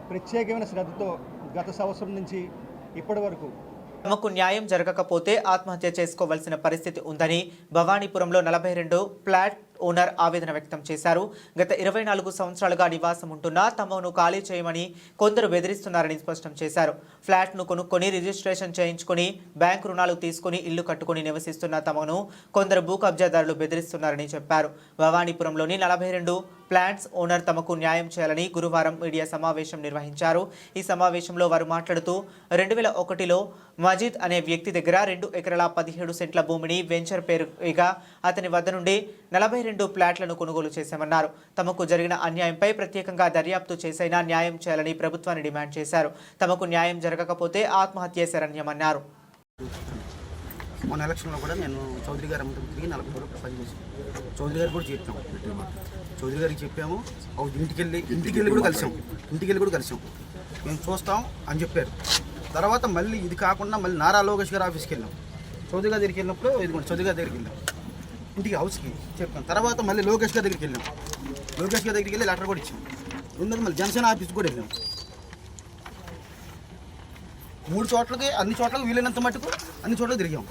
ప్రత్యేకమైన శ్రద్ధతో గత సంవత్సరం నుంచి ఇప్పటి వరకు
తమకు న్యాయం జరగకపోతే ఆత్మహత్య చేసుకోవాల్సిన పరిస్థితి ఉందని భవానీపురంలో 42 ఫ్లాట్ ఓనర్ ఆవేదన వ్యక్తం చేశారు. గత 24 సంవత్సరాలుగా నివాసం ఉంటున్నా తమను ఖాళీ చేయమని కొందరు బెదిరిస్తున్నారని స్పష్టం చేశారు. ఫ్లాట్ను కొనుక్కొని రిజిస్ట్రేషన్ చేయించుకొని బ్యాంకు రుణాలు తీసుకుని ఇల్లు కట్టుకుని నివసిస్తున్న తమను కొందరు భూ కబ్జాదారులు బెదిరిస్తున్నారని చెప్పారు. భవానీపురంలోని 42 ఫ్లాట్స్ ఓనర్ తమకు న్యాయం చేయాలని గురువారం మీడియా సమావేశం నిర్వహించారు. ఈ సమావేశంలో వారు మాట్లాడుతూ 2001లో మజీద్ అనే వ్యక్తి దగ్గర 2 ఎకరాల 17 సెంట్ల భూమిని వెంచర్ పేరుగా అతని వద్ద నుండి 42 ఫ్లాట్లను కొనుగోలు చేశామన్నారు. తమకు జరిగిన అన్యాయంపై ప్రత్యేకంగా దర్యాప్తు చేసైనా న్యాయం చేయాలని ప్రభుత్వాన్ని డిమాండ్ చేశారు. తమకు న్యాయం జరగకపోతే ఆత్మహత్య శరణ్యమన్నారు.
మొన్న ఎలక్షన్లో కూడా నేను చౌదరి గారు అమ్మటం తిరిగి 40 రోజులు పనిచేసాను. చౌదరి గారు కూడా చెప్పాము, చౌదరి గారికి చెప్పాము. ఇంటికి వెళ్ళి కూడా కలిసాం. మేము చూస్తాం అని చెప్పారు. తర్వాత మళ్ళీ ఇది కాకుండా మళ్ళీ నారా లోకేష్ గారి ఆఫీస్కి వెళ్ళాం. చౌదరి గారి దగ్గరికి వెళ్ళినప్పుడు ఇదిగోండి చౌదరి గారి దగ్గరికి వెళ్ళాం, ఇంటికి హౌస్కి చెప్పాం. తర్వాత మళ్ళీ లోకేష్ గారి దగ్గరికి వెళ్ళాం. లోకేష్ గారి దగ్గరికి వెళ్ళి లెటర్ కూడా ఇచ్చాం. రెండోది మళ్ళీ జనసేన ఆఫీస్కి కూడా వెళ్ళాం. 3 చోట్లకి అన్ని చోట్లకి వీలైనంత మటుకు అన్ని చోట్లకి తిరిగాం.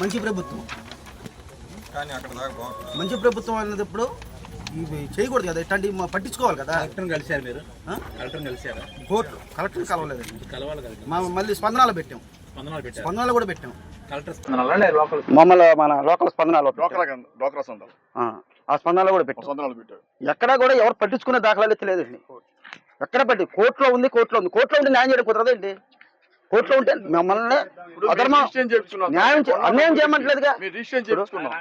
మంచి ప్రభుత్వం, కానీ అక్కడ మంచి ప్రభుత్వం అన్నప్పుడు ఇవి చేయకూడదు కదా, ఇట్లాంటి పట్టించుకోవాలి కదా.
కలెక్టర్ని కలిశారు మీరు? కలెక్టర్ని కలిశారా?
కోర్టు కలెక్టర్ని కలవలేదండి.
కలవాలి కదా.
మళ్ళీ స్పందనాలు పెట్టాం, స్పందనాలు కూడా పెట్టాం.
కలెక్టర్
మమ్మల్ని మన లోకల్ స్పందనాలు
డోక్రా
ఆ స్పందనాలు కూడా పెట్టాం. ఎక్కడా కూడా ఎవరు పట్టించుకునే దాఖలాలు తెలియదండి. ఎక్కడ కోర్టులో ఉంది, కోర్టులో ఉండి న్యాయం చేయడం కుదరదండి. కోర్టులో ఉంటే మమ్మల్ని అధర్మం అన్యాయం చేయమంటలేదుగా.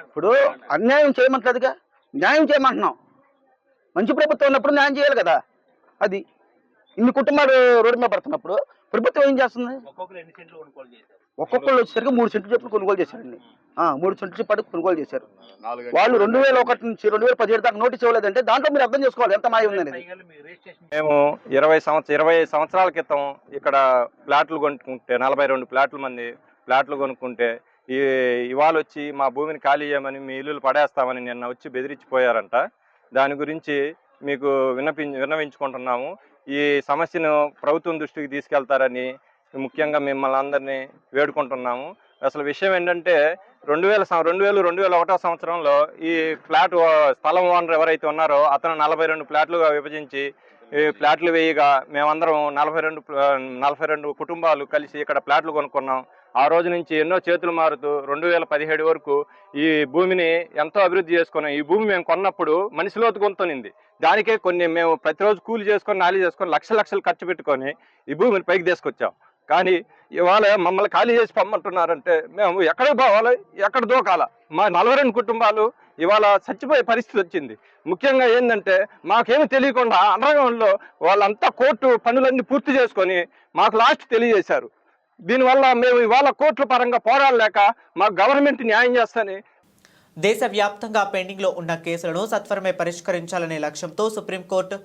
ఇప్పుడు అన్యాయం చేయమంటలేదుగా, న్యాయం చేయమంటున్నాం. మంచి ప్రభుత్వం ఉన్నప్పుడు న్యాయం చేయాలి కదా. అది ఇన్ని కుటుంబాలు రోడ్డు మీద పడుతున్నప్పుడు ప్రభుత్వం ఏం చేస్తుంది? ఒక్కొక్కళ్ళు వచ్చేసరికి 3 సెంట్లు చెప్పి కొనుగోలు చేశారండి. 3 సెంట్లు చెప్పి కొనుగోలు చేశారు. వాళ్ళు 2001 నుంచి 2017 దాకా నోటీస్ ఇవ్వలేదంటే దాంట్లో మీరు అర్థం చేసుకోవాలి ఎంత మాయ ఉందని.
మేము 20 సంవత్సరాల క్రితం ఇక్కడ ప్లాట్లు కొనుక్కుంటే 42 ప్లాట్లు కొనుక్కుంటే ఇవాళ వచ్చి మా భూమిని ఖాళీ చేయమని మీ ఇల్లులు పడేస్తామని నిన్న వచ్చి బెదిరించిపోయారంట. దాని గురించి మీకు విన్నవించుకుంటున్నాము. ఈ సమస్యను ప్రభుత్వం దృష్టికి తీసుకెళ్తారని ముఖ్యంగా మిమ్మల్ని అందరినీ వేడుకుంటున్నాము. అసలు విషయం ఏంటంటే 2001 సంవత్సరంలో ఈ ఫ్లాట్ స్థలం ఓనర్ ఎవరైతే ఉన్నారో అతను 42 ఫ్లాట్లుగా విభజించి ఈ ఫ్లాట్లు వేయగా మేమందరం 42 కుటుంబాలు కలిసి ఇక్కడ ఫ్లాట్లు కొనుక్కున్నాం. ఆ రోజు నుంచి ఎన్నో చేతులు మారుతూ 2017 వరకు ఈ భూమిని ఎంతో అభివృద్ధి చేసుకున్నాం. ఈ భూమి మేము కొన్నప్పుడు మనిషిలోతు గొంతునింది. దానికే మేము ప్రతిరోజు కూలి చేసుకొని నాలి చేసుకొని లక్షలు ఖర్చు పెట్టుకొని ఈ భూమిని పైకి తీసుకొచ్చాం. కానీ ఇవాళ మమ్మల్ని ఖాళీ చేసి పంపమంటున్నారంటే మేము ఎక్కడికి పోవాలి, ఎక్కడ దూకాల? మా 42 కుటుంబాలు ఇవాళ చచ్చిపోయే పరిస్థితి వచ్చింది. ముఖ్యంగా ఏంటంటే మాకేమి తెలియకుండా అండర్గ్రౌండ్లో వాళ్ళంతా కోర్టు పనులన్నీ పూర్తి చేసుకొని మాకు లాస్ట్ తెలియజేశారు. దీనివల్ల మేము ఇవాళ కోర్టుల పరంగా పోరాడలేక మాకు గవర్నమెంట్ న్యాయం చేస్తని.
దేశవ్యాప్తంగా పెండింగ్లో ఉన్న కేసులను సత్వరమే పరిష్కరించాలనే లక్ష్యంతో సుప్రీంకోర్టు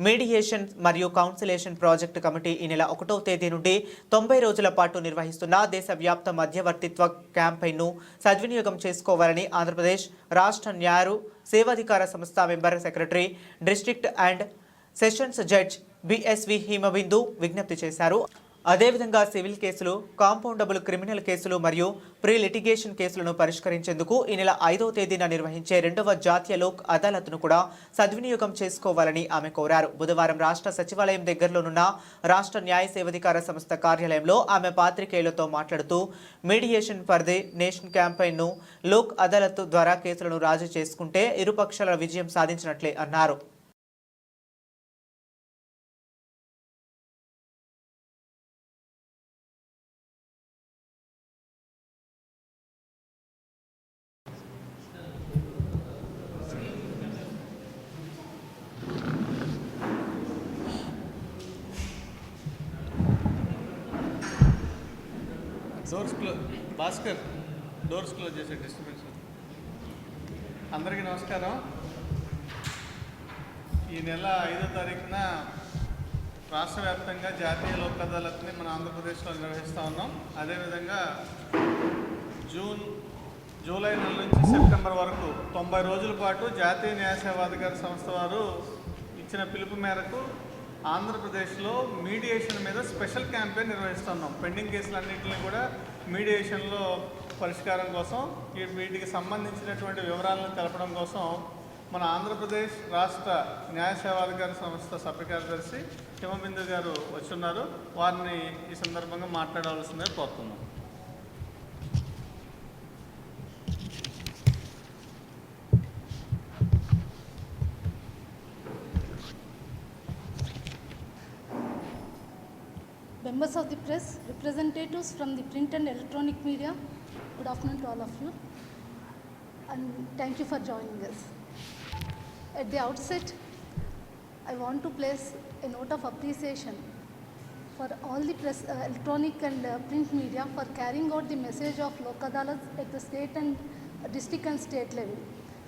మీడియేషన్ మరియు కౌన్సిలేషన్ ప్రాజెక్టు కమిటీ ఈ నెల 1వ తేదీ నుండి 90 రోజుల పాటు నిర్వహిస్తున్న దేశవ్యాప్త మధ్యవర్తిత్వ క్యాంపెయిన్ను సద్వినియోగం చేసుకోవాలని ఆంధ్రప్రదేశ్ రాష్ట్ర న్యాయ సేవాధికార సంస్థ member secretary district and sessions judge BSV Himabindu విజ్ఞప్తి చేశారు. అదేవిధంగా సివిల్ కేసులు, కాంపౌండబుల్ క్రిమినల్ కేసులు మరియు ప్రీ లిటిగేషన్ కేసులను పరిష్కరించేందుకు ఈ నెల 5వ తేదీన నిర్వహించే 2వ జాతీయ లోక్ అదాలత్ను కూడా సద్వినియోగం చేసుకోవాలని ఆమె కోరారు. బుధవారం రాష్ట్ర సచివాలయం దగ్గరలోనున్న రాష్ట్ర న్యాయ సేవాధికార సంస్థ కార్యాలయంలో ఆమె పాత్రికేయులతో మాట్లాడుతూ మీడియేషన్ ఫర్ ది నేషన్ క్యాంపెయిన్ను లోక్ అదాలత్ ద్వారా కేసులను రాజీ చేసుకుంటే ఇరుపక్షాల విజయం సాధించినట్లే అన్నారు.
భాస్కర్ డోర్స్ క్లోజ్ చేసే డిస్టర్బెన్స్. అందరికీ నమస్కారం. ఈ నెల 5వ తారీఖున రాష్ట్ర వ్యాప్తంగా జాతీయ లోక్ అదాలత్ని మన ఆంధ్రప్రదేశ్లో నిర్వహిస్తూ ఉన్నాం. అదేవిధంగా జూలై నెల నుంచి సెప్టెంబర్ వరకు 90 రోజుల పాటు జాతీయ న్యాయ సేవాధికార సంస్థ వారు ఇచ్చిన పిలుపు మేరకు ఆంధ్రప్రదేశ్లో మీడియేషన్ మీద స్పెషల్ క్యాంపెయిన్ నిర్వహిస్తున్నాం. పెండింగ్ కేసులన్నింటినీ కూడా మీడియేషన్లో పరిష్కారం కోసం వీటికి సంబంధించినటువంటి వివరాలను తెలపడం కోసం మన ఆంధ్రప్రదేశ్ రాష్ట్ర న్యాయ సేవాధికార సంస్థ సభ్య కార్యదర్శి హిమబిందు గారు వచ్చున్నారు. వారిని ఈ సందర్భంగా మాట్లాడవలసిందే కోరుతున్నాం.
Members of the press, representatives from the print and electronic media, good afternoon to all of you, and thank you for joining us. At the outset, I want to place a note of appreciation for all the press, electronic and print media for carrying out the message of Lok Adalat at the state and district and state level.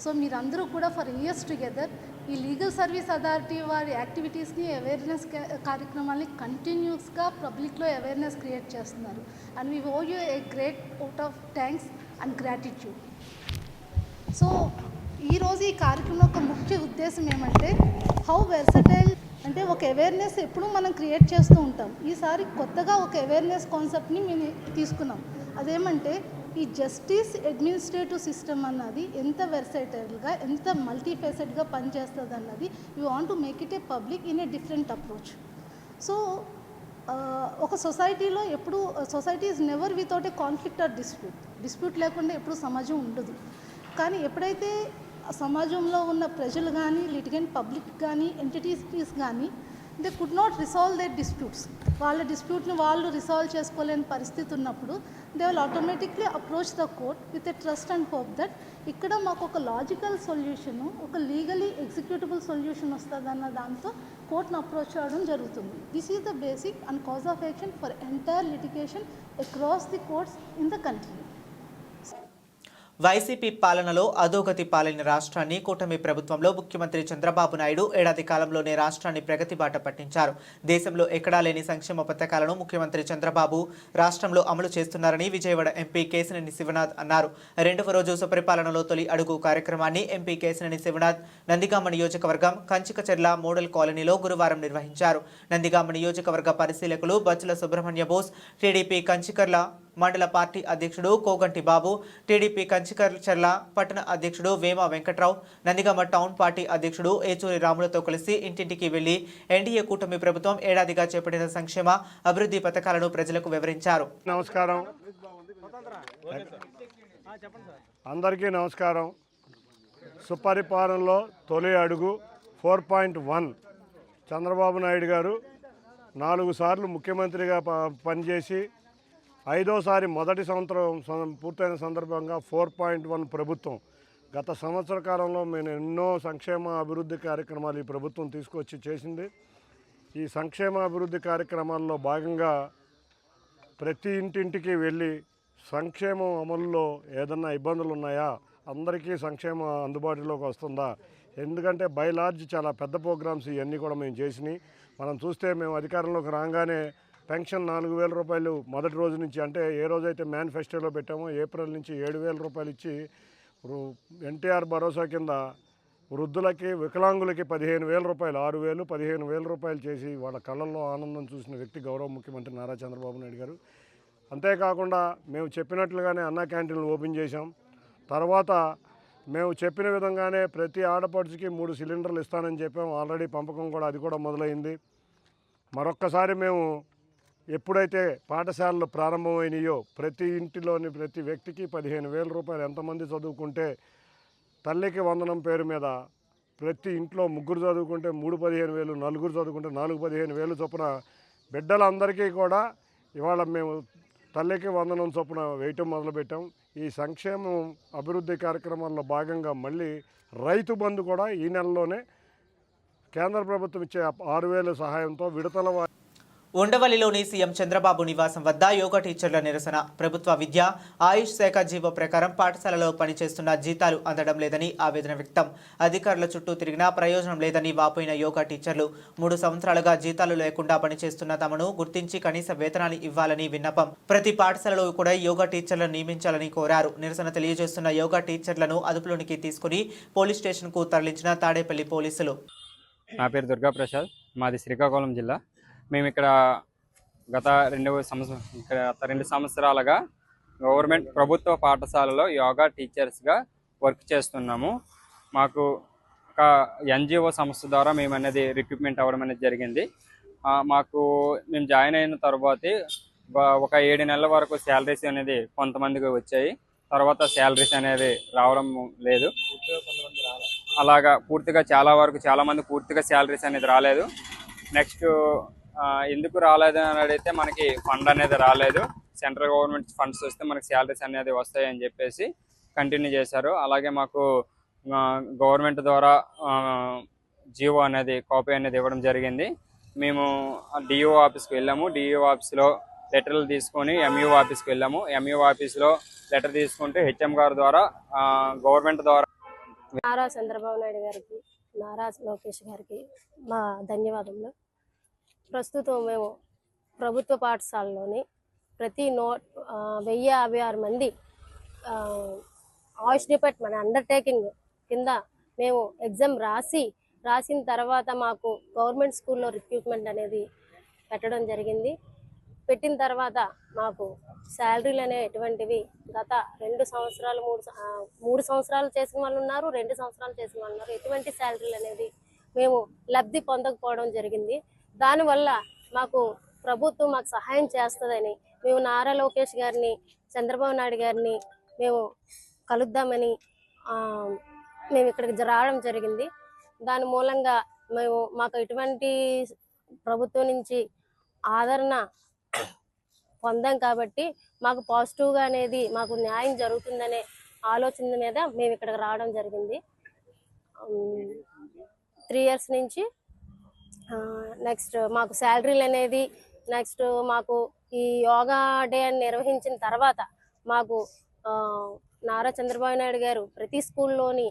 So, మీరందరూ కూడా for years together ఈ legal service authority వారి యాక్టివిటీస్ని awareness కార్యక్రమాలని కంటిన్యూస్గా పబ్లిక్లో awareness create చేస్తున్నారు. And we owe you a great out of thanks and gratitude. So ఈరోజు ఈ కార్యక్రమం యొక్క ముఖ్య ఉద్దేశం ఏమంటే హౌ వెర్సటైల్ అంటే ఒక అవేర్నెస్ ఎప్పుడు మనం క్రియేట్ చేస్తూ ఉంటాం. ఈసారి కొత్తగా ఒక అవేర్నెస్ కాన్సెప్ట్ని మేము తీసుకున్నాం. అదేమంటే ఈ జస్టిస్ అడ్మినిస్ట్రేటివ్ సిస్టమ్ అన్నది ఎంత వెర్సైటల్గా, ఎంత మల్టీఫేసెడ్గా పనిచేస్తుంది అన్నది you want to make it a public in a different approach. So ఒక సొసైటీలో ఎప్పుడు society is never without a conflict or dispute లేకుండా ఎప్పుడు సమాజం ఉండదు. కానీ ఎప్పుడైతే సమాజంలో ఉన్న ప్రజలు కానీ, లిటిగెంట్ పబ్లిక్ కానీ, ఎంటిటీస్ కానీ they could not resolve their disputes, వాళ్ళ డిస్ప్యూట్ని వాళ్ళు రిసాల్వ్ చేసుకోలేని పరిస్థితి ఉన్నప్పుడు they will automatically approach the court with a trust and hope that ఇక్కడ మాకు ఒక లాజికల్ సొల్యూషను, ఒక లీగలీ ఎగ్జిక్యూటబుల్ సొల్యూషన్ వస్తుందన్న దాంతో కోర్టును అప్రోచ్ చేయడం జరుగుతుంది. This is the basic and cause of action for entire litigation across the courts in the country.
YCP పాలనలో అధోగతి పాలైన రాష్ట్రాన్ని కూటమి ప్రభుత్వంలో ముఖ్యమంత్రి చంద్రబాబు నాయుడు ఏడాది కాలంలోనే రాష్ట్రాన్ని ప్రగతి బాట పట్టించారు. దేశంలో ఎక్కడా లేని సంక్షేమ పథకాలను ముఖ్యమంత్రి చంద్రబాబు రాష్ట్రంలో అమలు చేస్తున్నారని విజయవాడ ఎంపీ కేశినేని శివనాథ్ అన్నారు. రెండవ రోజు సుపరిపాలనలో తొలి అడుగు కార్యక్రమాన్ని ఎంపీ కేశినేని శివనాథ్ నందిగామ నియోజకవర్గం కంచికచెర్ల మోడల్ కాలనీలో గురువారం నిర్వహించారు. నందిగామ నియోజకవర్గ పరిశీలకులు బచ్చుల సుబ్రహ్మణ్య బోస్, టీడీపీ కంచికర్ల మండల పార్టీ అధ్యక్షుడు కోగంటి బాబు, టీడీపీ కంచికచెర్ల పట్టణ అధ్యక్షుడు వేమ వెంకట్రావు, నందిగామ టౌన్ పార్టీ అధ్యక్షుడు ఏచూరి రాములతో కలిసి ఇంటింటికి వెళ్లి ఎన్డీఏ కూటమి ప్రభుత్వం ఏడాదిగా చేపట్టిన సంక్షేమ అభివృద్ధి పథకాలను ప్రజలకు వివరించారు.
నమస్కారం, అందరికీ నమస్కారం. సుపరిపాలనలో తొలి అడుగు 4.1 చంద్రబాబు నాయుడు గారు 4 సార్లు ముఖ్యమంత్రిగా పనిచేసి 5వసారి మొదటి సంవత్సరం పూర్తయిన సందర్భంగా 4.1 ప్రభుత్వం. గత సంవత్సర కాలంలో మేము ఎన్నో సంక్షేమ అభివృద్ధి కార్యక్రమాలు ఈ ప్రభుత్వం తీసుకొచ్చి చేసింది. ఈ సంక్షేమ అభివృద్ధి కార్యక్రమాల్లో భాగంగా ప్రతి ఇంటింటికి వెళ్ళి సంక్షేమం అమలులో ఏదన్నా ఇబ్బందులు ఉన్నాయా, అందరికీ సంక్షేమం అందుబాటులోకి వస్తుందా, ఎందుకంటే బై లార్జ్ చాలా పెద్ద ప్రోగ్రామ్స్ ఇవన్నీ కూడా మేము చేసినాయి. మనం చూస్తే మేము అధికారంలోకి రాగానే పెన్షన్ 4,000 రూపాయలు మొదటి రోజు నుంచి, అంటే ఏ రోజైతే మేనిఫెస్టోలో పెట్టామో ఏప్రిల్ నుంచి 7,000 రూపాయలు ఇచ్చి ఎన్టీఆర్ భరోసా కింద వృద్ధులకి వికలాంగులకి 15,000 రూపాయలు, 6,000 15,000 రూపాయలు చేసి వాళ్ళ కళ్ళల్లో ఆనందం చూసిన వ్యక్తి గౌరవ ముఖ్యమంత్రి నారా చంద్రబాబు నాయుడు గారు. అంతేకాకుండా మేము చెప్పినట్లుగానే అన్నా క్యాంటీన్లు ఓపెన్ చేశాం. తర్వాత మేము చెప్పిన విధంగానే ప్రతి ఆడపడుచుకి 3 సిలిండర్లు ఇస్తానని చెప్పాము. ఆల్రెడీ పంపకం కూడా అది కూడా మొదలైంది. మరొక్కసారి మేము ఎప్పుడైతే పాఠశాలలు ప్రారంభమైనాయో ప్రతి ఇంటిలోని ప్రతి వ్యక్తికి 15,000 రూపాయలు, ఎంతమంది చదువుకుంటే తల్లికి వందనం పేరు మీద ప్రతి ఇంట్లో 3 చదువుకుంటే 3 15,000, 4 చదువుకుంటే 4 15,000 చొప్పున బిడ్డలందరికీ కూడా ఇవాళ మేము తల్లికి వందనం చొప్పున వేయటం మొదలుపెట్టాం. ఈ సంక్షేమం అభివృద్ధి కార్యక్రమాల్లో భాగంగా మళ్ళీ రైతు బంధు కూడా ఈ నెలలోనే కేంద్ర ప్రభుత్వం ఇచ్చే 6,000 సహాయంతో విడతల
ఉండవల్లిలోని సీఎం చంద్రబాబు నివాసం వద్ద యోగా టీచర్ల నిరసన. ప్రభుత్వ విద్య, ఆయుష్ శాఖ జీవో ప్రకారం పాఠశాలలో పనిచేస్తున్న జీతాలు అందడం లేదని ఆవేదన వ్యక్తం. అధికారుల చుట్టూ తిరిగినా ప్రయోజనం లేదని వాపోయిన యోగా టీచర్లు 3 సంవత్సరాలుగా జీతాలు లేకుండా పనిచేస్తున్న తమను గుర్తించి కనీస వేతనాన్ని ఇవ్వాలని విన్నపం. ప్రతి పాఠశాలలో కూడా యోగా టీచర్లను నియమించాలని కోరారు. నిరసన తెలియజేస్తున్న యోగా టీచర్లను అదుపులోనికి తీసుకుని పోలీస్ స్టేషన్కు తరలించిన తాడేపల్లి పోలీసులు.
నా పేరు దుర్గాప్రసాద్, మాది శ్రీకాకుళం జిల్లా. మేము ఇక్కడ గత 2 సంవత్సరాలుగా గవర్నమెంట్ ప్రభుత్వ పాఠశాలలో యోగా టీచర్స్గా వర్క్ చేస్తున్నాము. మాకు ఒక ఎన్జిఓ సంస్థ ద్వారా మేము అనేది రిక్రూట్మెంట్ అవ్వడం అనేది జరిగింది. మేము జాయిన్ అయిన తర్వాత ఒక 7 నెలల వరకు శాలరీస్ అనేది కొంతమందికి వచ్చాయి. తర్వాత శాలరీస్ అనేది రావడం లేదు. అలాగా పూర్తిగా చాలా మంది పూర్తిగా శాలరీస్ అనేది రాలేదు. నెక్స్ట్ ఎందుకు రాలేదు అని అడిగితే మనకి ఫండ్ అనేది రాలేదు. సెంట్రల్ గవర్నమెంట్ ఫండ్స్ వస్తే మనకి శాలరీస్ అనేది వస్తాయని చెప్పేసి కంటిన్యూ చేశారు. అలాగే మాకు గవర్నమెంట్ ద్వారా జీవో అనేది కాపీ అనేది ఇవ్వడం జరిగింది. మేము డిఓ ఆఫీస్కి వెళ్ళాము. డిఓ ఆఫీస్లో లెటర్లు తీసుకొని ఎంఈఓ ఆఫీస్కి వెళ్ళాము. ఎంఈఓ ఆఫీస్లో లెటర్ తీసుకుంటే హెచ్ఎం గారి ద్వారా గవర్నమెంట్ ద్వారా
నారా చంద్రబాబు నాయుడు గారికి, నారా లోకేష్ గారికి మా ధన్యవాదములు. ప్రస్తుతం మేము ప్రభుత్వ పాఠశాలలోని ప్రతి 1056 మంది ఆయుష్ డిపార్ట్మెంట్ అండర్టేకింగ్ కింద మేము ఎగ్జామ్ రాసిన తర్వాత మాకు గవర్నమెంట్ స్కూల్లో రిక్రూట్మెంట్ అనేది పెట్టడం జరిగింది. పెట్టిన తర్వాత మాకు శాలరీలు అనేటువంటివి గత 2 సంవత్సరాలు 3 సంవత్సరాలు చేసిన వాళ్ళు ఉన్నారు, 2 సంవత్సరాలు చేసిన వాళ్ళు ఉన్నారు. ఎటువంటి శాలరీలు అనేది మేము లబ్ధి పొందకపోవడం జరిగింది. దానివల్ల మాకు ప్రభుత్వం మాకు సహాయం చేస్తుందని మేము నారా లోకేష్ గారిని, చంద్రబాబు నాయుడు గారిని మేము కలుద్దామని మేము ఇక్కడికి రావడం జరిగింది. దాని మూలంగా మాకు ఎటువంటి ప్రభుత్వం నుంచి ఆదరణ పొందాం కాబట్టి మాకు పాజిటివ్గా అనేది మాకు న్యాయం జరుగుతుందనే ఆలోచన మీద మేము ఇక్కడికి రావడం జరిగింది. 3 ఇయర్స్ నుంచి నెక్స్ట్ మాకు శాలరీలు అనేది నెక్స్ట్ మాకు ఈ యోగా డే అని నిర్వహించిన తర్వాత మాకు నారా చంద్రబాబు నాయుడు గారు ప్రతి స్కూల్లోని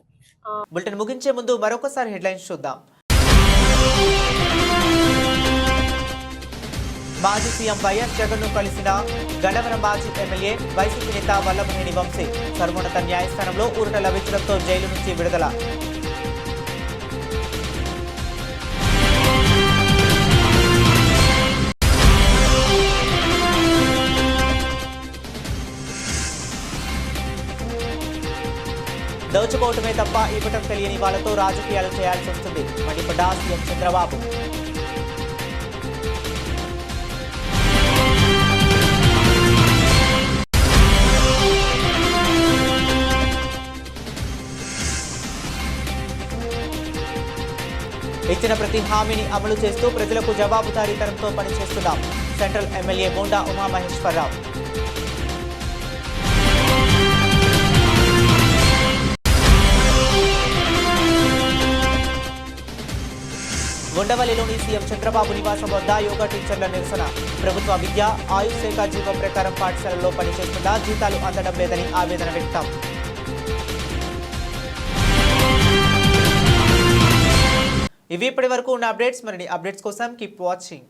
బులెటిన్ ముగించే ముందు మరొకసారి హెడ్లైన్స్ చూద్దాం. మాజీ సీఎం వైఎస్ జగన్ను కలిసిన గన్నవరం మాజీ ఎమ్మెల్యే వైసీపీ నేత వల్లభనేని వంశీ. సర్వోన్నత న్యాయస్థానంలో ఊరట లభించడంతో జైలు నుంచి విడుదల. దోచుకోవటమే తప్ప ఇవ్వటం తెలియని వాళ్లతో రాజకీయాలు చేయాల్సి వస్తుంది. మండిపడ్డ సీఎం చంద్రబాబు. ఇచ్చిన ప్రతి హామీని అమలు చేస్తూ ప్రజలకు జవాబుదారీతనంతో పనిచేస్తున్నాం. Central MLA Bonda Umamaheswara Rao. ఉండవల్లిలోని సీఎం చంద్రబాబు నివాసం వద్ద యోగా టీచర్ల నిరసన. ప్రభుత్వ విద్య, ఆయుష్ శాఖ జీవో ప్రకారం పాఠశాలల్లో పనిచేస్తున్నా జీతాలు అందడం లేదని ఆవేదన వ్యక్తం. ఇవి ఇప్పటి వరకు ఉన్న అప్డేట్స్. మరిన్ని అప్డేట్స్ కోసం కీప్ వాచింగ్.